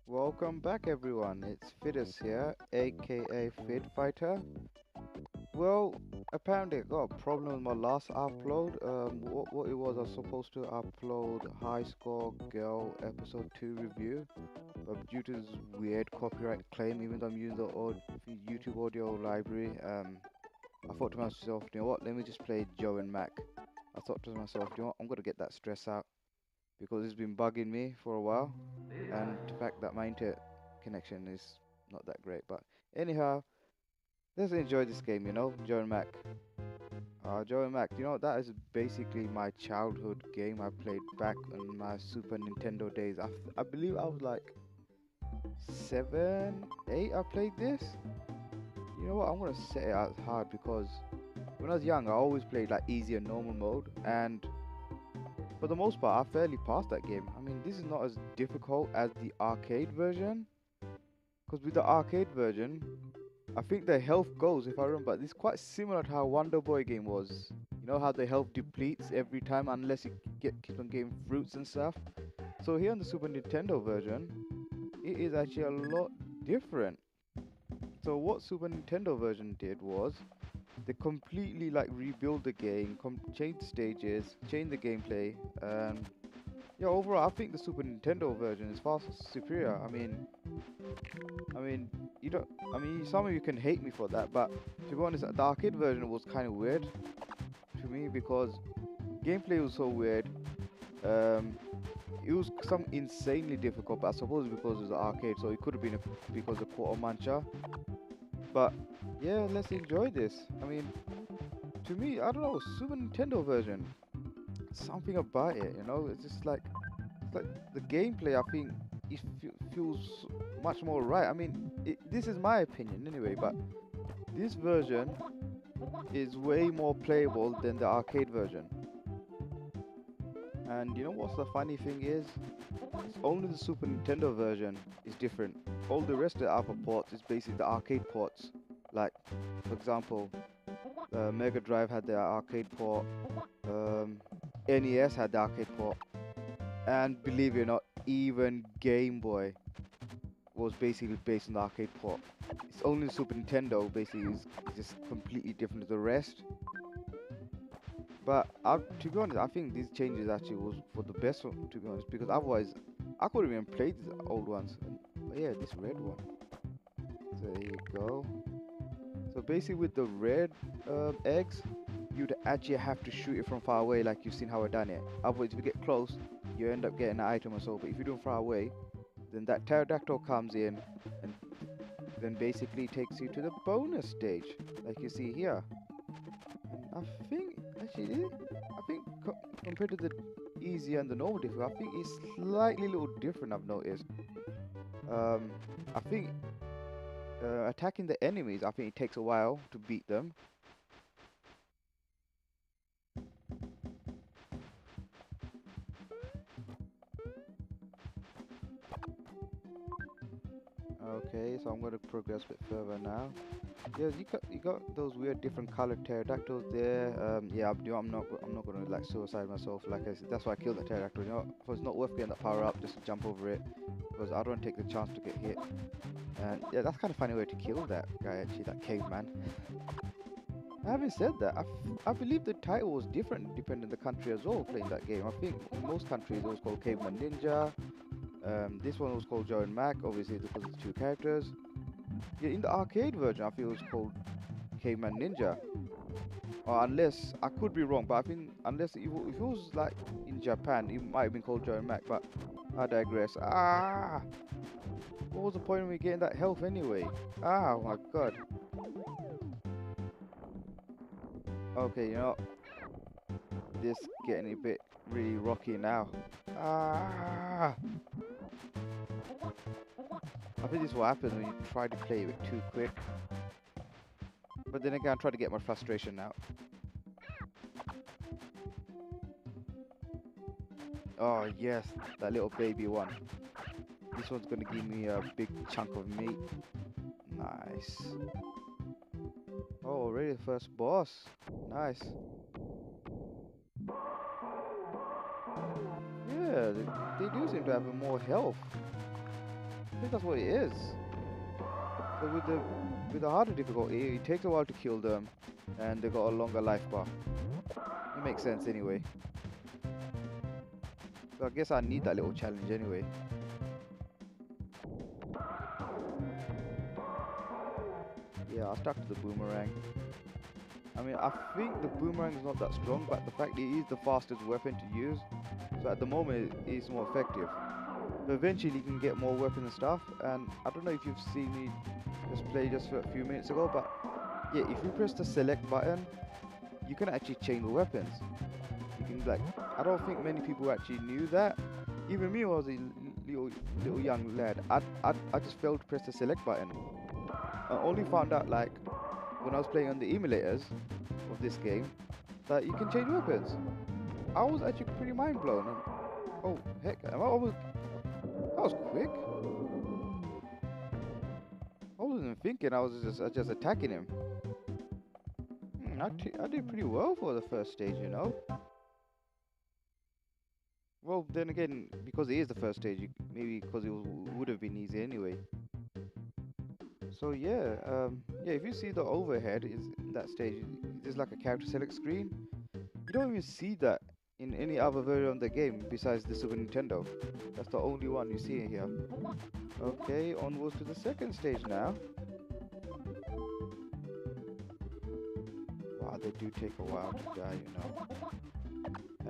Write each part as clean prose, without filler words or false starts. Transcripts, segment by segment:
Welcome back everyone, it's Fidus here, aka FidFighter. Well, apparently I got a problem with my last upload. What it was, I was supposed to upload High Score Girl episode 2 review, but due to this weird copyright claim, even though I'm using the YouTube audio library, I thought to myself, you know what, let me just play Joe and Mac. I thought to myself, you know what, I'm gonna get that stress out, because it's been bugging me for a while, and the fact that my internet connection is not that great. But anyhow, let's enjoy this game, you know, Joe and Mac. Joe and Mac, you know, that is basically my childhood game I played back in my Super Nintendo days. I believe I was like 7, 8 I played this. You know what, I'm gonna set it out hard, because when I was young I always played like easy and normal mode, and for the most part, I fairly passed that game. I mean, this is not as difficult as the arcade version, because with the arcade version, I think the health goes, if I remember, it's quite similar to how Wonder Boy game was. You know how the health depletes every time unless you keep on getting fruits and stuff. So here on the Super Nintendo version, it is actually a lot different. So what Super Nintendo version did was, they completely like rebuild the game, change the stages, change the gameplay, and yeah, overall I think the Super Nintendo version is far superior. I mean, some of you can hate me for that, but to be honest, the arcade version was kind of weird to me, because gameplay was so weird. It was some insanely difficult, but I suppose because it was an arcade, so it could have been because of Quarter Mancha. But yeah, let's enjoy this. I mean, to me, I don't know, Super Nintendo version, something about it, you know, it's like the gameplay, I think it feels much more right. I mean, this is my opinion anyway, but this version is way more playable than the arcade version. And you know what's the funny thing is? It's only the Super Nintendo version is different. All the rest of the other ports is basically the arcade ports. Like, for example, Mega Drive had their arcade port, NES had the arcade port, and believe it or not, even Game Boy was basically based on the arcade port. It's only the Super Nintendo basically is just completely different to the rest. But to be honest, I think these changes actually was for the best, to be honest, because otherwise I couldn't even play these old ones. But yeah, this red one. So there you go. So basically with the red eggs, you'd actually have to shoot it from far away, like you've seen how I done it. Otherwise, if you get close, you end up getting an item or so. But if you do it far away, then that pterodactyl comes in and then basically takes you to the bonus stage, like you see here. And I think actually, compared to the easy and the normal difficulty, I think it's slightly a little different. I've noticed. I think attacking the enemies, I think it takes a while to beat them. Okay, so I'm going to progress a bit further now. Yeah, you got those weird different colored pterodactyls there. Yeah, I'm not going to like suicide myself. Like I said, that's why I killed the pterodactyl. You know, so it's not worth getting that power up. Just jump over it, because I don't want to take the chance to get hit. And yeah, that's kind of funny way to kill that guy, actually, that caveman. Having said that, I believe the title was different depending on the country as well. Playing that game, I think in most countries it was called Caveman Ninja. This one was called Joe and Mac, obviously because of the 2 characters. Yeah, in the arcade version, I feel it was called Caveman Ninja. Or unless, I could be wrong, but I think unless if it was like in Japan, it might have been called Joe and Mac, but I digress. What was the point of me getting that health anyway? Oh my god. Okay, you know, this getting a bit really rocky now. I think this is what happens when you try to play it too quick. But then again, I try to get my frustration out. Oh yes, that little baby one. This one's gonna give me a big chunk of meat. Nice. Nice. Oh, already the first boss. Nice. Yeah, they do seem to have more health. I think that's what it is. So with the harder difficulty, it takes a while to kill them, and they got a longer life bar. It makes sense anyway. So I guess I need that little challenge anyway. Yeah, I'll stuck to the boomerang. I mean, I think the boomerang is not that strong, but the fact it is the fastest weapon to use, so at the moment it's more effective. But eventually you can get more weapons and stuff, and I don't know if you've seen me just play just for a few minutes ago, but yeah, if you press the select button, you can actually change the weapons. You can, like, I don't think many people actually knew that. Even me, when I was a little young lad, I just failed to press the select button. I only found out, like, when I was playing on the emulators of this game, that you can change weapons. I was actually pretty mind blown. And, oh heck, that was quick. I wasn't thinking. I was just attacking him. I did pretty well for the first stage, you know. Well, then again, because it is the first stage, maybe because it would have been easy anyway. So yeah, yeah. If you see the overhead is that stage, there's like a character select screen. You don't even see that in any other version of the game besides the Super Nintendo. That's the only one you see in here. Okay, onwards to the second stage now. Wow, they do take a while to die, you know.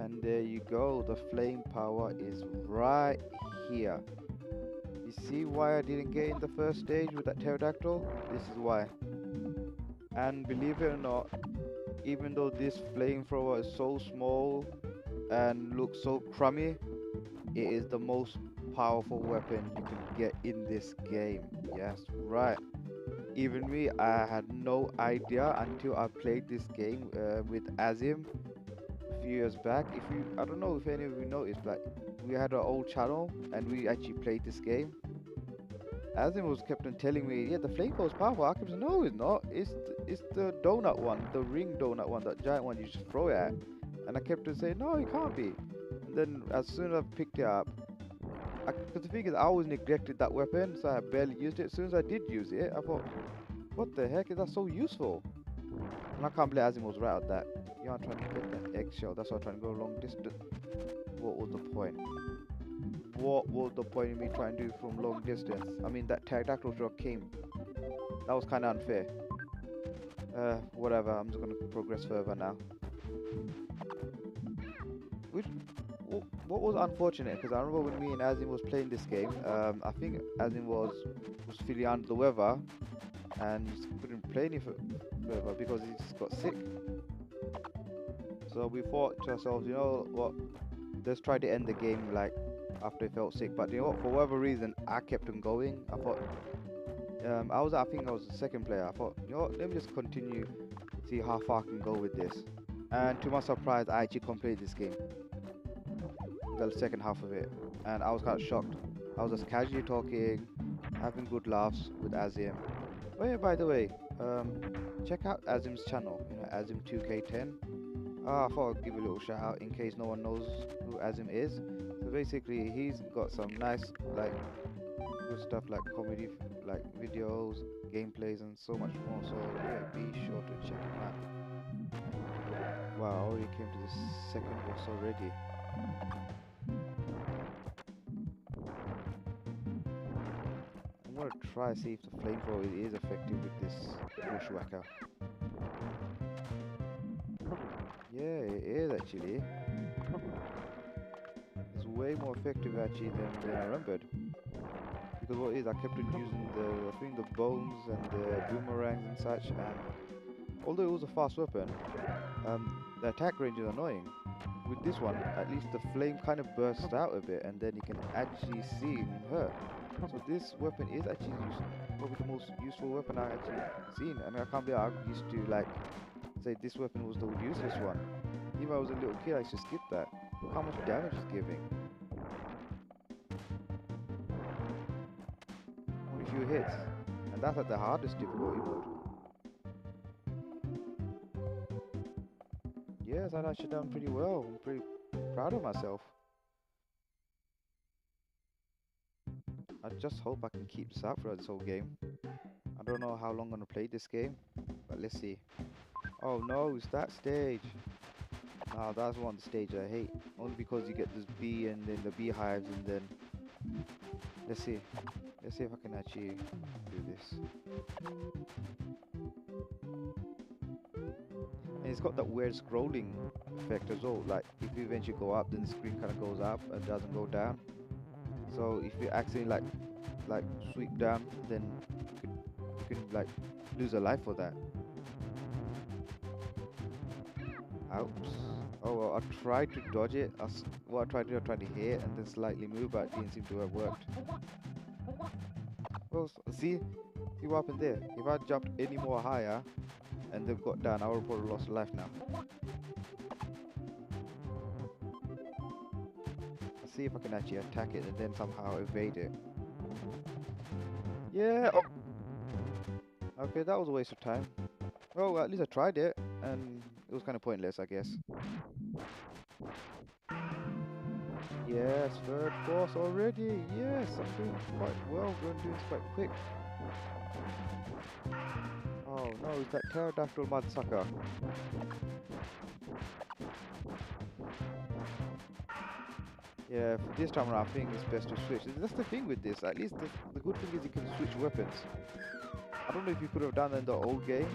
And there you go, the flame power is right here. You see why I didn't get in the first stage with that pterodactyl? This is why. And believe it or not, even though this flamethrower is so small and looks so crummy, it is the most powerful weapon you can get in this game. Yes, right. Even me, I had no idea until I played this game with Azim a few years back. I don't know if any of you noticed, but we had our old channel and we actually played this game. Azim was kept on telling me, yeah, the flamethrower is powerful. I kept saying, no, it's not. It's the donut one, the ring donut one, that giant one you just throw it at. And I kept on saying, no, it can't be. And then as soon as I picked it up, because the thing is, I always neglected that weapon, so I barely used it. As soon as I did use it, I thought, what the heck is that so useful? And I can't believe Azim was right at that. Yeah, I'm trying to get that eggshell. That's why I'm trying to go long distance. What was the point? What was the point of me trying to do from long distance? I mean, that pterodactyl drop came. That was kind of unfair. Whatever. I'm just gonna progress further now. What was unfortunate, because I remember when me and Azim was playing this game, I think Azim was feeling under the weather and just couldn't play any further because he just got sick. So we thought to ourselves, you know what, let's try to end the game like after he felt sick. But you know what, for whatever reason, I kept on going. I thought, I think I was the second player. I thought, you know what, let me just continue, see how far I can go with this. And to my surprise, I actually completed this game, the second half of it, and I was kind of shocked. I was just casually talking, having good laughs with Azim. Oh yeah, by the way, check out Azim's channel, you know, Azim2K10. I thought I'd give a little shout out in case no one knows who Azim is. So basically, he's got some nice, like, good stuff like comedy, like videos, gameplays, and so much more. So yeah, be sure to check him out. Wow, I already came to the second boss already. I'm gonna try see if the flamethrower is effective with this bushwhacker. Yeah, it is actually. It's way more effective actually than I remembered. Because what it is, I kept on using the bones and the boomerangs and such, and although it was a fast weapon, the attack range is annoying. With this one, at least the flame kind of bursts out a bit, and then you can actually see and hurt. So this weapon is actually probably the most useful weapon I've actually seen. I mean, I can't believe I used to like say this weapon was the useless one. Even when I was a little kid, I used to skip that. Look how much damage it's giving. Only a few hits, and that's at the hardest difficulty mode. Yes, I've actually done pretty well. I'm pretty proud of myself. I just hope I can keep this up throughout this whole game. I don't know how long I'm gonna play this game, but let's see. Oh no, it's that stage. Nah, that's one stage I hate. Only because you get this bee and then the beehives and then... Let's see. Let's see if I can actually do this. And it's got that weird scrolling effect as well. Like, if you eventually go up, then the screen kind of goes up and doesn't go down. So if you accidentally like sweep down, then you can like lose a life for that. Ouch. Oh well, I tried to dodge it. What I tried to do, I tried to hit and then slightly move, but it didn't seem to have worked. Well, see what happened there? If I jumped any more higher and then got down, I would have probably lost a life now. Let's see if I can actually attack it and then somehow evade it. Yeah. Oh. Okay, that was a waste of time. Well, at least I tried it, and it was kind of pointless, I guess. Yes, third boss already. Yes, I'm doing quite well. We're doing this quite quick. Oh no, it's that pterodactyl mudsucker. Yeah, for this time around, I think it's best to switch. That's the thing with this. At least the good thing is you can switch weapons. I don't know if you could have done that in the old game,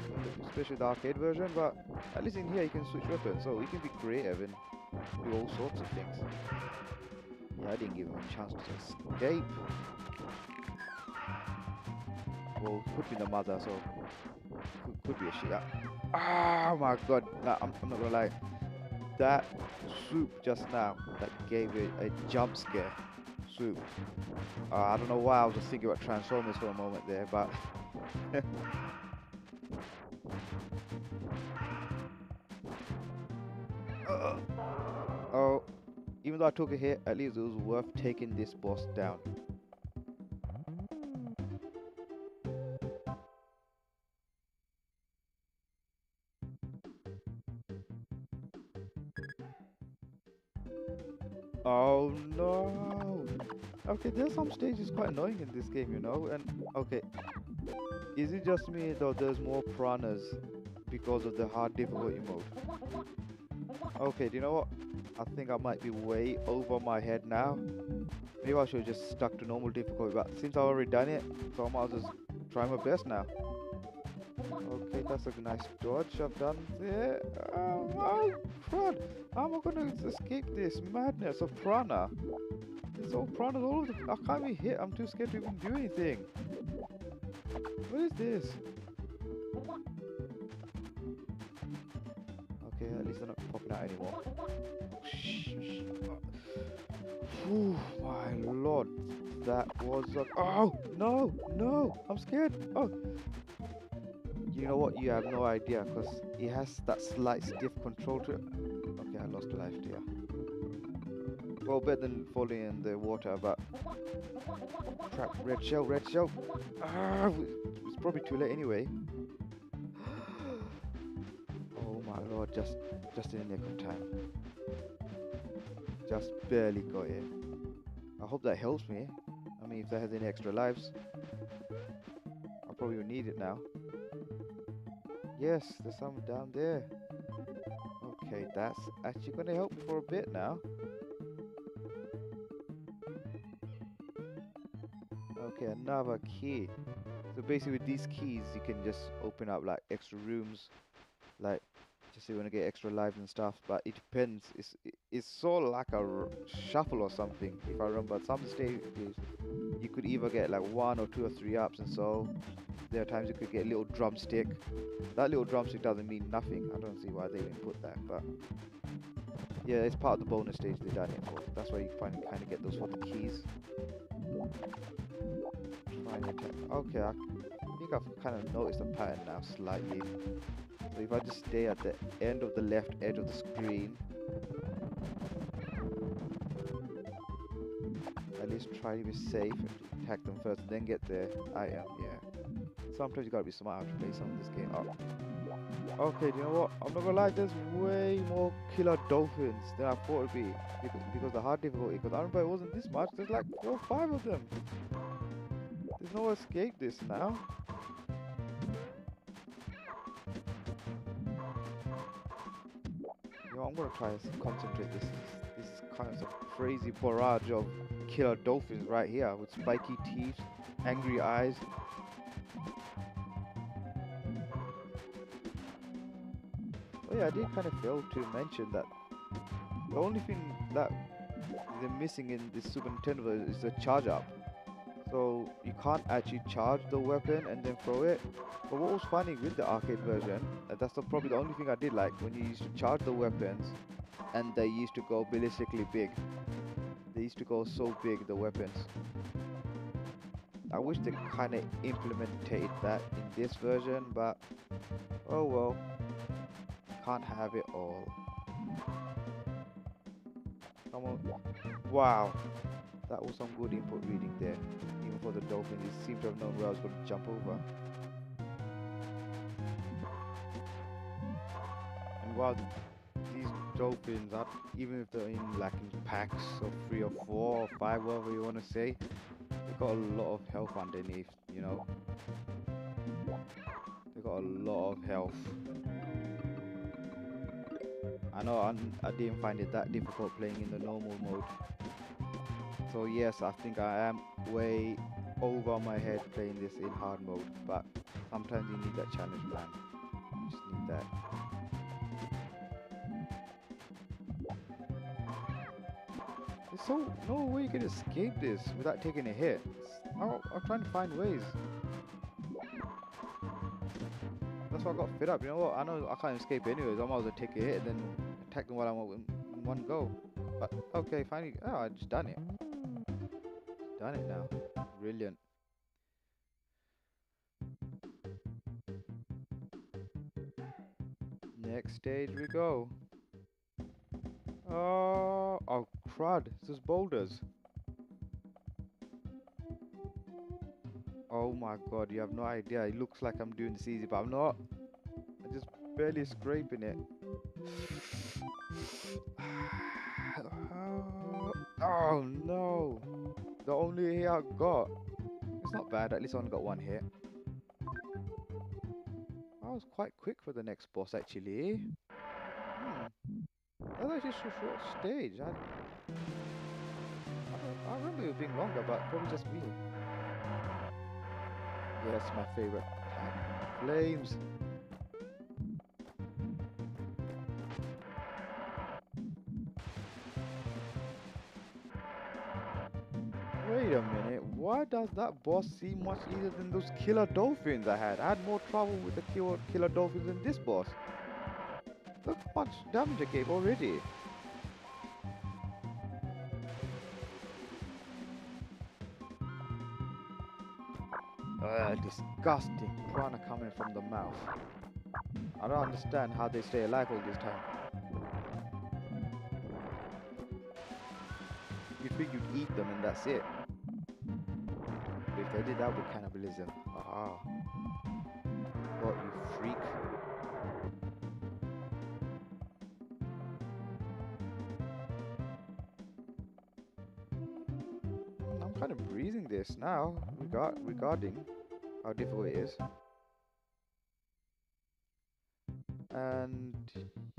especially the arcade version, but at least in here you can switch weapons, so you can be creative and do all sorts of things. Yeah, I didn't give him a chance to escape. Well, could be the mother, so could be a shit. Oh my god, nah, I'm not gonna lie. That swoop just now, that gave it a jump scare. Swoop. I don't know why I was just thinking about Transformers for a moment there, but... Oh, even though I took a hit, at least it was worth taking this boss down. Oh no! Okay, there's some stages quite annoying in this game, you know, and okay, is it just me though there's more piranhas because of the hard difficulty mode? Okay, do you know what? I think I might be way over my head now. Maybe I should have just stuck to normal difficulty, but since I've already done it, so I might as well just try my best now. Okay, that's a nice dodge I've done there. Oh, crud! How am I gonna escape this madness of piranha? There's all piranhas all over the... I can't be hit, I'm too scared to even do anything. What is this? Okay, at least they're not popping out anymore. Oh my lord, that was a... Oh, no, no, I'm scared. Oh. You know what, you have no idea, because it has that slight stiff control to it. Okay, I lost a life there. Well, better than falling in the water, but... Crap, red shell, red shell. Ah, it's probably too late anyway. Oh my lord, just in the nick of time. Just barely got it. I hope that helps me. I mean, if that has any extra lives, I probably will need it now. Yes, there's some down there. Okay, that's actually going to help for a bit now. Okay, another key. So basically with these keys, you can just open up like extra rooms. Like, just so you want to get extra lives and stuff. But it depends. It's sort of like a shuffle or something. If I remember, some stages you could either get like 1 or 2 or 3 ups, and so there are times you could get a little drumstick. That little drumstick doesn't mean nothing. I don't see why they didn't put that, but yeah, it's part of the bonus stage they done it for. That's why you kind of get those for the keys. Okay, I think I've kind of noticed a pattern now slightly. So if I just stay at the end of the left edge of the screen, at least try to be safe and attack them first, then get the item. Yeah. Sometimes you gotta be smart to play some of this game. Oh. Okay, you know what? I'm not gonna lie, there's way more killer dolphins than I thought it'd be. Because the hard difficulty, because I remember it wasn't this much, there's like 4 or 5 of them. There's no escape this now. You know, I'm gonna try to concentrate this is kind of a crazy barrage of killer dolphins right here with spiky teeth, angry eyes. Oh yeah, I did kind of fail to mention that the only thing that they're missing in this Super Nintendo is the charge up. So you can't actually charge the weapon and then throw it. But what was funny with the arcade version, that's probably the only thing I did like, when you used to charge the weapons and they used to go ballistically big. They used to go so big, the weapons. I wish they kind of implemented that in this version, but oh well. Can't have it all. Come on. Wow. That was some good input reading there. Even for the dolphins, it seemed to have known where I was going to jump over. And while these dolphins, even if they're in like in packs of 3 or 4 or 5, whatever you want to say, they got a lot of health underneath, you know. They got a lot of health. I know I didn't find it that difficult playing in the normal mode. So yes, I think I am way over my head playing this in hard mode, but sometimes you need that challenge, man. You just need that. There's so no way you can escape this without taking a hit. I'm trying to find ways. That's why I got fed up. You know what? I know I can't escape anyways. I might as well take a hit and then attack them while I'm in one go. But okay, finally. Oh, I just done it. Done it now. Brilliant. Next stage we go. Oh crud. This is boulders. Oh my god, you have no idea. It looks like I'm doing this easy, but I'm not. I'm just barely scraping it. Oh no. The only hit I got. It's not bad, at least I only got 1 hit. I was quite quick for the next boss actually. That was actually a short stage. I remember it being longer, but probably just me. Yes, my favorite attack. Flames. Wait a minute, why does that boss seem much easier than those killer dolphins I had? I had more trouble with the killer dolphins than this boss. Look how much damage I gave already. Disgusting piranha coming from the mouth. I don't understand how they stay alive all this time. You'd think you'd eat them and that's it. But if they did, that would be cannibalism. Aha. What, you freak. I'm kind of breezing this now, regarding how difficult it is. And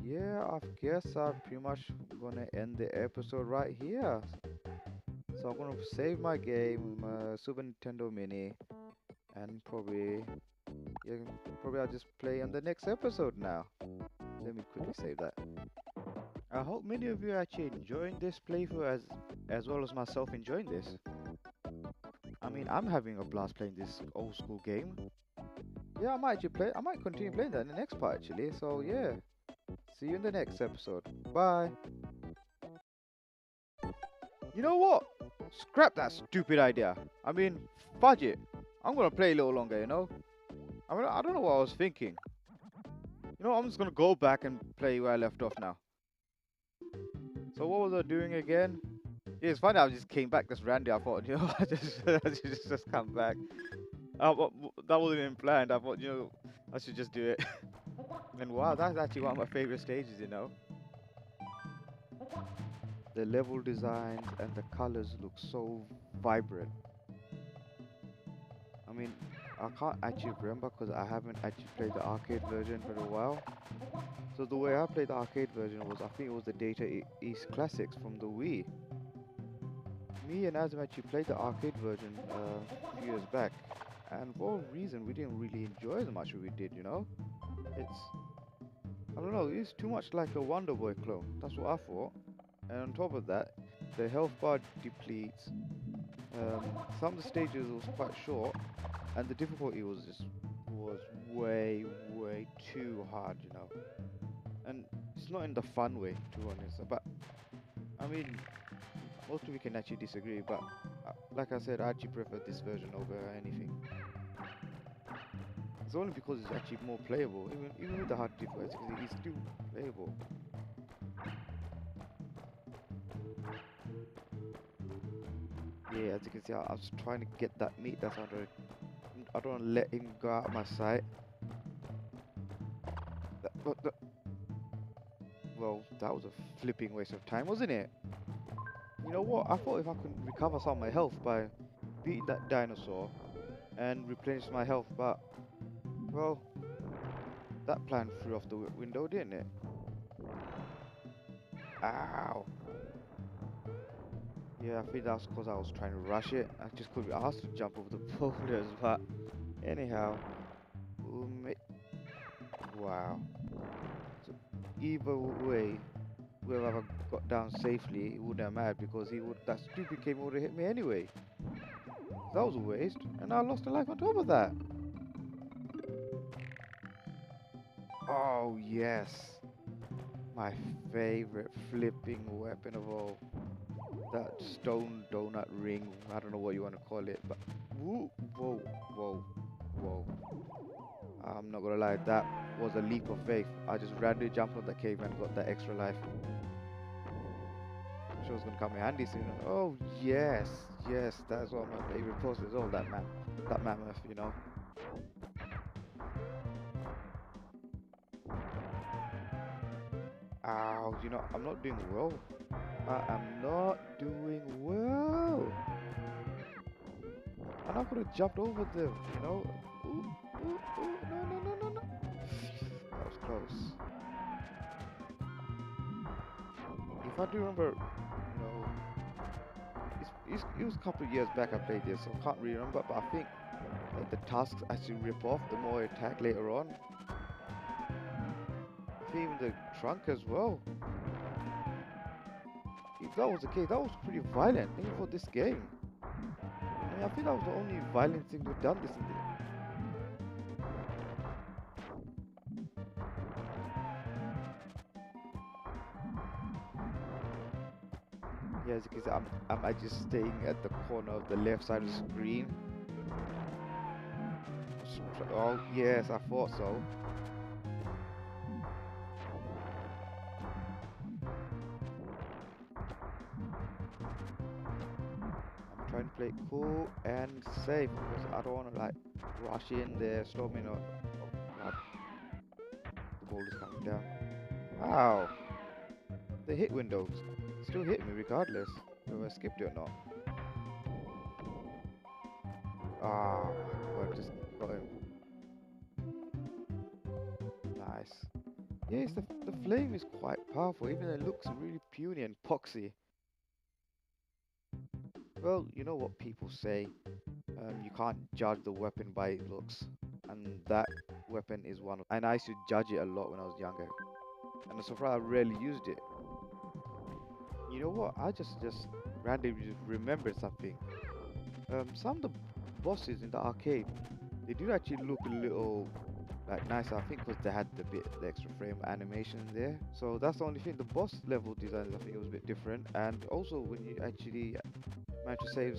yeah, I guess I'm pretty much gonna end the episode right here. So I'm gonna save my game, Super Nintendo Mini, and probably I'll just play on the next episode now. Let me quickly save that. I hope many of you are actually enjoying this playthrough as well as myself enjoying this. I mean, I'm having a blast playing this old school game. Yeah, I might continue playing that in the next part actually. So yeah, see you in the next episode. Bye. You know what? Scrap that stupid idea. I mean, fudge it. I'm gonna play a little longer, you know? I mean, I don't know what I was thinking. You know, I'm just gonna go back and play where I left off now. So what was I doing again? Yeah, it's funny, I just came back this randy. I thought, you know, I just come back. That wasn't even planned. I thought, I should just do it. And wow, that's actually one of my favorite stages, The level designs and the colors look so vibrant. I mean, I can't actually remember because I haven't actually played the arcade version for a while. So the way I played the arcade version was, I think it was the Data East Classics from the Wii. Me and Azim actually played the arcade version a few years back, and for a reason we didn't really enjoy as much as we did. It's, I don't know, it's too much like a Wonder Boy clone. That's what I thought. And on top of that, the health bar depletes. Some of the stages was quite short, and the difficulty was way too hard. And it's not in the fun way, to be honest. But I mean, most of you can actually disagree, but like I said, I actually prefer this version over anything. It's only because it's actually more playable, even with the hard difficulty, it's still playable. Yeah, as you can see, I was trying to get that meat that's under it. I don't want to let him go out of my sight. Well, that was a flipping waste of time, wasn't it? You know what? I thought if I could recover some of my health by beating that dinosaur and replenish my health, but, well, that plan flew off the window, didn't it? Ow! Yeah, I think that's because I was trying to rush it. I just couldn't be asked to jump over the boulders, but anyhow. Wow. So either way, whoever got down safely, it wouldn't have mattered because that stupid game would have hit me anyway. That was a waste, and I lost a life on top of that. Oh yes, my favorite flipping weapon of all. That stone donut ring, I don't know what you want to call it, but whoa, whoa, whoa, whoa. I'm not gonna lie, that was a leap of faith. I just randomly jumped on that cave and got that extra life. I'm sure it's gonna come in handy soon. Oh yes, yes, that's one of my favorite poses. All that mammoth. Ow, I'm not doing well. I am not doing well. And I could have jumped over them. Ooh, ooh, ooh, no. That was close. If I do remember, it was a couple of years back I played this, so I can't really remember, but I think the tasks actually rip off the more I attack later on. I think even the trunk as well. If that was the case, that was pretty violent, even for this game. I mean, I think that was the only violent thing we've done this in the. Yeah, as you can see, I'm actually staying at the corner of the left side of the screen. Oh, yes, I thought so. I'm trying to play it cool and safe because I don't want to like rush in there, storm in. Oh, God. The ball is coming down. Wow. The hit windows still hit me regardless whether I skipped it or not. Ah, I just got him. Nice. Yes, the flame is quite powerful, even though it looks really puny and poxy. Well, you know what people say. You can't judge the weapon by its looks, and that weapon is one of. And I used to judge it a lot when I was younger, and so far I rarely used it. You know what? I just randomly remembered something. Some of the bosses in the arcade, they do actually look a little like nicer. I think because they had the extra frame animation there. So that's the only thing. The boss level designs, I think it was a bit different, and also when you actually managed to save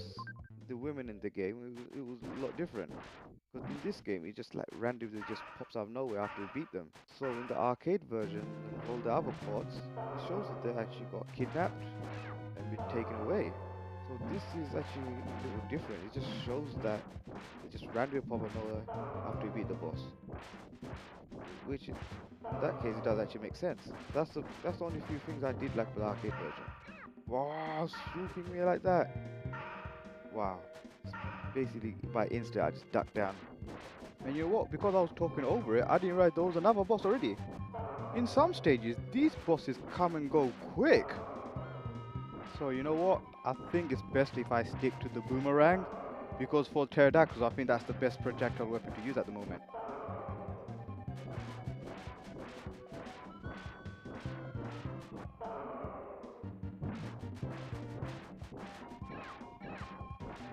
the women in the game, it was a lot different. Because in this game, it just like randomly just pops out of nowhere after you beat them. So in the arcade version and all the other ports, it shows that they actually got kidnapped and been taken away. So this is actually a little different. It just shows that it just randomly pop up nowhere after you beat the boss. Which in that case it does actually make sense. That's the only few things I did like with the arcade version. Wow, swooping me like that. Wow. Basically by instant I just ducked down. And you know what? Because I was talking over it, I didn't realize there was another boss already. In some stages, these bosses come and go quick. So you know what? I think it's best if I stick to the boomerang, because for pterodactyls, I think that's the best projectile weapon to use at the moment.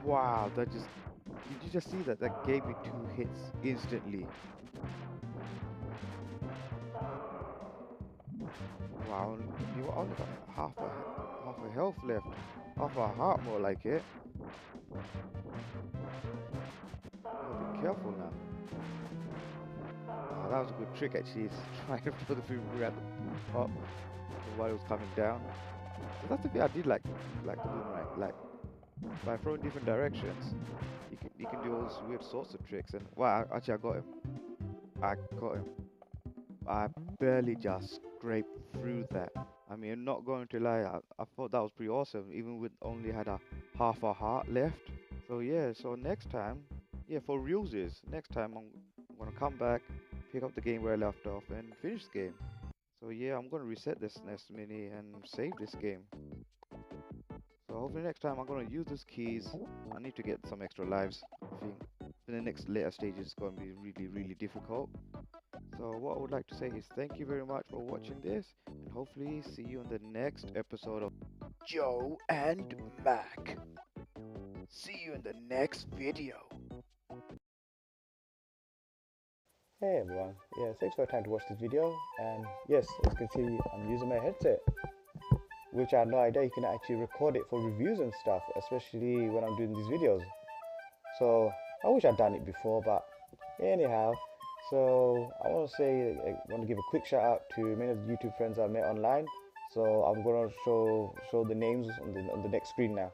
Wow, did you just see that? That gave me 2 hits instantly. Wow, you only got half a health left, half a heart more like it. Gotta be careful now. Oh, that was a good trick actually. It's trying to throw the people at the top while it was coming down. So that's the thing I did like the boomerang. Like by throwing different directions, you can do all these weird sorts of tricks. And wow, actually I got him. I got him. I barely just scraped through that. I mean, I'm not going to lie, I thought that was pretty awesome, even with only had a half a heart left. So yeah, so next time, yeah, for realsies, next time I'm gonna come back, pick up the game where I left off, and finish the game. So yeah, I'm gonna reset this SNES Mini and save this game. So hopefully next time I'm gonna use these keys. I need to get some extra lives. I think in the next later stages it's gonna be really difficult. So what I would like to say is thank you very much for watching this, and hopefully see you in the next episode of Joe and Mac. See you in the next video. Hey everyone, yeah, thanks for your time to watch this video, and yes, as you can see, I'm using my headset, which I had no idea you can actually record it for reviews and stuff, especially when I'm doing these videos. So I wish I'd done it before, but anyhow, so I want to give a quick shout out to many of the YouTube friends I met online. So I'm going to show the names on the next screen now.